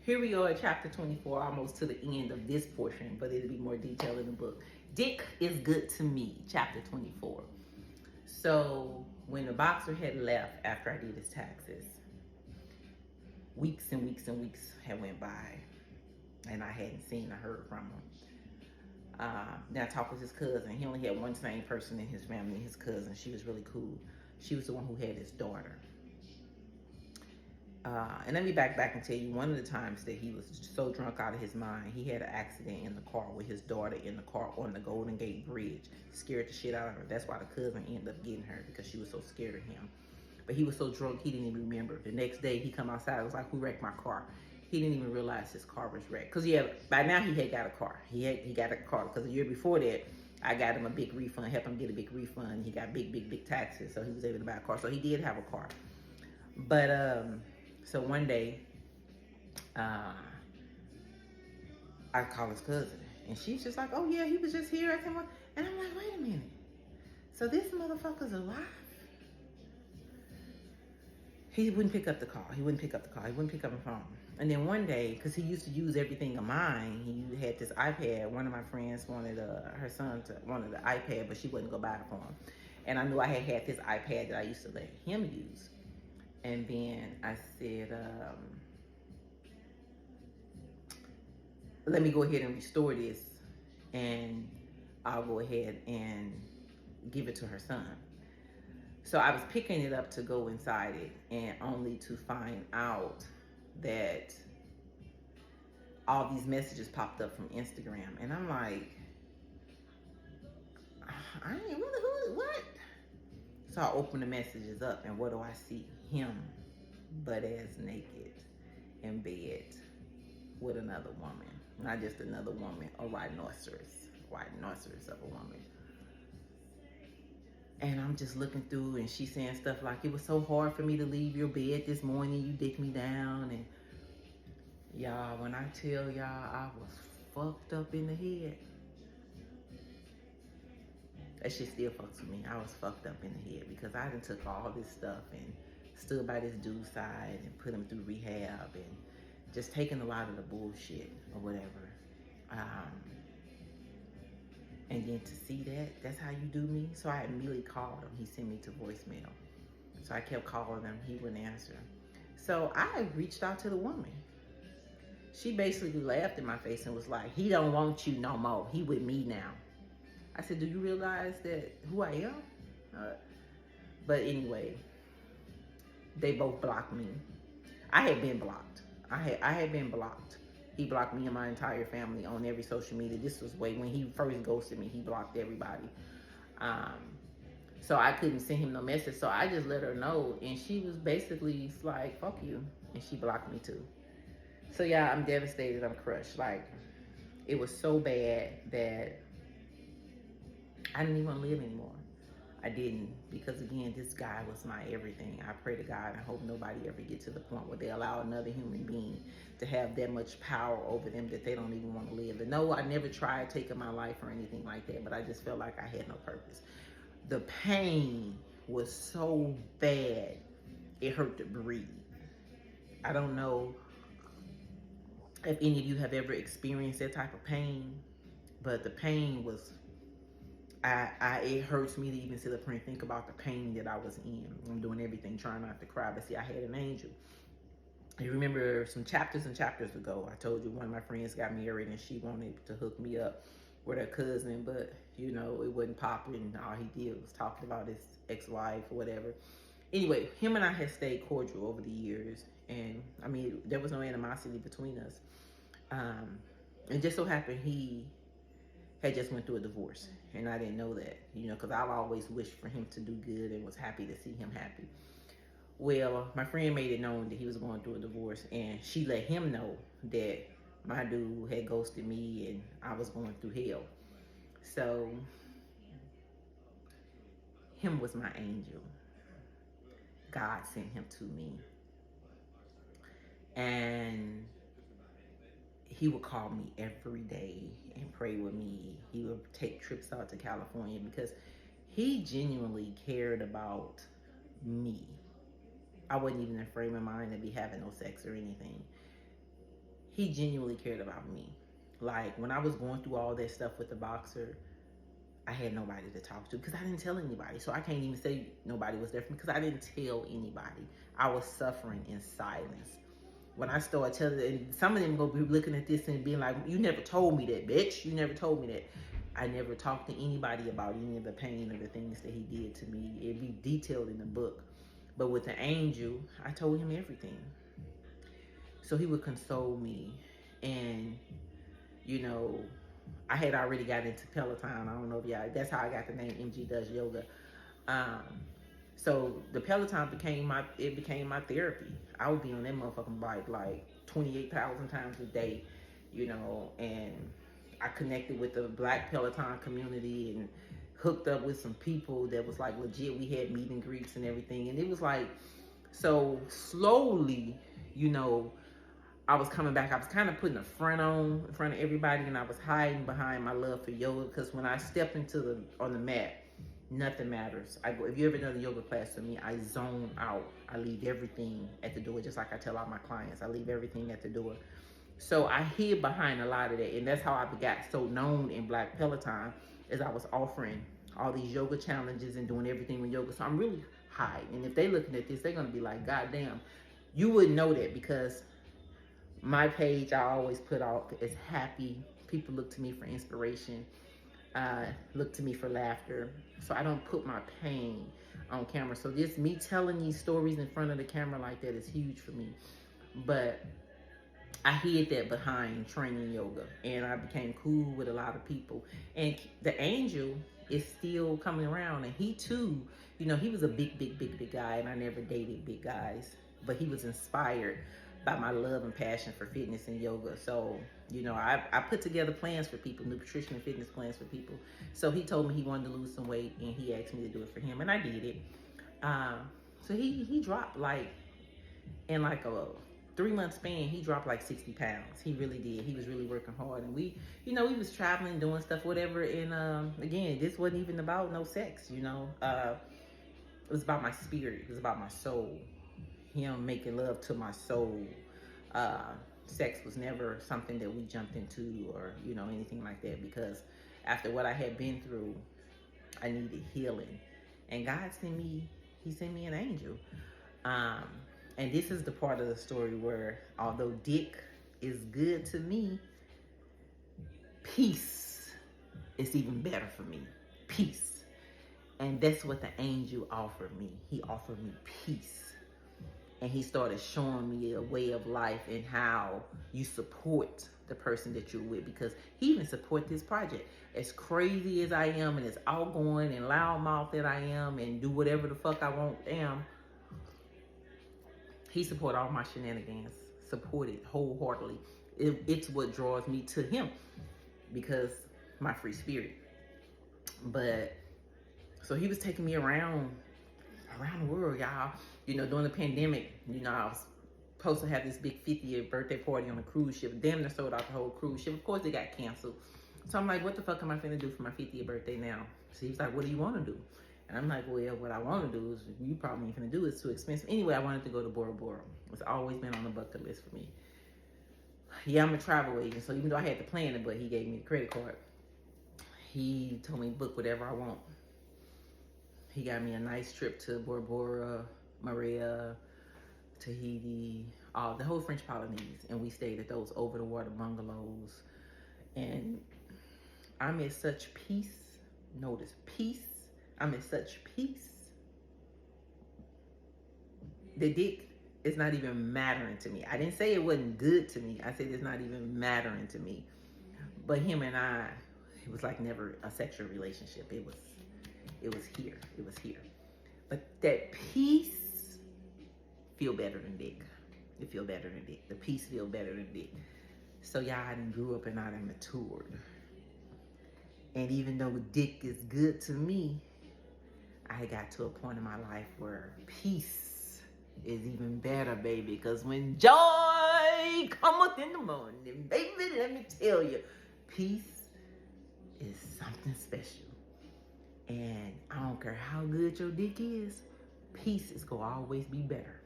Here we are at chapter 24, almost to the end of this portion, but it'll be more detailed in the book. Dick is good to me, chapter 24. So when the boxer had left after I did his taxes, weeks and weeks and weeks had went by, and I hadn't seen or heard from him. Then I talked with his cousin. He only had one sane person in his family, his cousin. She was really cool. She was the one who had his daughter. And let me back and tell you, one of the times that he was so drunk out of his mind, he had an accident in the car with his daughter in the car on the Golden Gate Bridge. Scared the shit out of her. That's why the cousin ended up getting her, because she was so scared of him. But he was so drunk, he didn't even remember. The next day, he come outside, it was like, who wrecked my car? He didn't even realize his car was wrecked. Because, yeah, by now he had got a car. He got a car, because the year before that, I got him a big refund, helped him get a big refund. He got big taxes, so he was able to buy a car. So he did have a car. But, so one day, I called his cousin, and she's just like, oh yeah, he was just here. And I'm like, wait a minute. So this motherfucker's alive? He wouldn't pick up the call. He wouldn't pick up the phone. And then one day, because he used to use everything of mine, he had this iPad. One of my friends wanted, her son wanted the iPad, but she wouldn't go buy it for him. And I knew I had this iPad that I used to let him use. And then I said, let me go ahead and restore this, and I'll go ahead and give it to her son. So I was picking it up to go inside it, and only to find out that all these messages popped up from Instagram. And I'm like, I ain't really, what? So I open the messages up, and what do I see? Him, butt ass naked, in bed with another woman. Not just another woman, a rhinoceros of a woman. And I'm just looking through, and she's saying stuff like, it was so hard for me to leave your bed this morning, you dicked me down. And y'all, when I tell y'all I was fucked up in the head, that shit still fucks with me. I was fucked up in the head, because I done took all this stuff and stood by this dude's side and put him through rehab and just taking a lot of the bullshit or whatever. And then to see that's how you do me. So I immediately called him. He sent me to voicemail. So I kept calling him. He wouldn't answer. So I reached out to the woman. She basically laughed in my face and was like, he don't want you no more. He with me now. I said, do you realize that who I am? But anyway, they both blocked me. I had been blocked. I had been blocked. He blocked me and my entire family on every social media. This was way when he first ghosted me. He blocked everybody. So I couldn't send him no message. So I just let her know, and she was basically like, fuck you. And she blocked me too. So yeah, I'm devastated. I'm crushed. Like, it was so bad that I didn't even want to live anymore. I didn't, because again, this guy was my everything. I pray to God and hope nobody ever get to the point where they allow another human being to have that much power over them that they don't even want to live. And no, I never tried taking my life or anything like that, but I just felt like I had no purpose. The pain was so bad, it hurt to breathe. I don't know if any of you have ever experienced that type of pain, but the pain was, it hurts me to even sit up here and think about the pain that I was in. I'm doing everything trying not to cry, but see, I had an angel. You remember some chapters and chapters ago, I told you one of my friends got married and she wanted to hook me up with her cousin, but you know, it wasn't popping. All he did was talking about his ex-wife or whatever. Anyway, him and I had stayed cordial over the years, and I mean, there was no animosity between us. And just so happened he had just went through a divorce, and I didn't know that, you know, because I've always wished for him to do good and was happy to see him happy. Well, my friend made it known that he was going through a divorce, and she let him know that my dude had ghosted me and I was going through hell. So him was my angel. God sent him to me, and he would call me every day and pray with me. He would take trips out to California because he genuinely cared about me. I wasn't even in a frame of mind to be having no sex or anything. he genuinely cared about me. Like when I was going through all that stuff with the boxer, I had nobody to talk to because I didn't tell anybody. So I can't even say nobody was there for me because I didn't tell anybody. I was suffering in silence. When I started telling, and some of them gonna be looking at this and being like, "You never told me that, bitch. You never told me that." I never talked to anybody about any of the pain or the things that he did to me. It'd be detailed in the book. But with the angel, I told him everything. So he would console me. And, you know, I had already got into Peloton. I don't know if y'all, that's how I got the name MG Does Yoga. Um, so the Peloton became my therapy. I would be on that motherfucking bike like 28,000 times a day, you know, and I connected with the Black Peloton community and hooked up with some people that was like legit. We had meet and greets and everything. And it was like, so slowly, you know, I was coming back. I was kind of putting a front on in front of everybody, and I was hiding behind my love for yoga because when I stepped on the mat, nothing matters. If you ever done a yoga class with me, I zone out. I leave everything at the door, just like I tell all my clients. I leave everything at the door. So I hid behind a lot of that, and that's how I got so known in Black Peloton, as I was offering all these yoga challenges and doing everything with yoga. So I'm really hiding, and if they looking at this, they're gonna be like, "God damn," you wouldn't know that because my page I always put out is happy. People look to me for inspiration, look to me for laughter. So I don't put my pain on camera. So this me telling these stories in front of the camera like that is huge for me. But I hid that behind training yoga, and I became cool with a lot of people. And the angel is still coming around, and he too, you know, he was a big guy, and I never dated big guys, but he was inspired by my love and passion for fitness and yoga. So, you know, I put together plans for people, nutrition and fitness plans for people. So he told me he wanted to lose some weight, and he asked me to do it for him, and I did it. So he dropped like in like a 3-month span, he dropped like 60 pounds. He really did. He was really working hard, and we, you know, we was traveling, doing stuff, whatever. And again, this wasn't even about no sex, you know. It was about my spirit. It was about my soul. Him making love to my soul. Sex was never something that we jumped into or, you know, anything like that, because after what I had been through, I needed healing. And God sent me, he sent me an angel. And this is the part of the story where, although Dick is good to me, peace is even better for me. Peace. And that's what the angel offered me. He offered me peace. And he started showing me a way of life and how you support the person that you're with, because he even support this project. As crazy as I am and as outgoing and loudmouth that I am and do whatever the fuck I want am, he support all my shenanigans, support it wholeheartedly. It's what draws me to him, because my free spirit. But so he was taking me around the world, y'all. You know, during the pandemic, you know, I was supposed to have this big 50th birthday party on a cruise ship. Damn near sold out the whole cruise ship. Of course, they got canceled. So I'm like, what the fuck am I finna do for my 50th birthday now? So he's like, what do you want to do? And I'm like, well, what I want to do is, you probably ain't finna do, it's too expensive. Anyway, I wanted to go to Bora Bora. It's always been on the bucket list for me. Yeah, I'm a travel agent, so even though I had to plan it, but he gave me the credit card. He told me book whatever I want. He got me a nice trip to Bora Bora, Maria, Tahiti, the whole French Polynesian, and we stayed at those over the water bungalows. And I'm at such peace. Notice peace. I'm at such peace. The dick is not even mattering to me. I didn't say it wasn't good to me. I said it's not even mattering to me. But him and I, it was like never a sexual relationship. It was here. It was here. But that peace feel better than dick. It feel better than dick. The peace feel better than dick. So y'all, I done grew up and I done matured. And even though dick is good to me, I got to a point in my life where peace is even better, baby. Because when joy cometh in the morning, baby, let me tell you, peace is something special. And I don't care how good your dick is, peace is gonna always be better.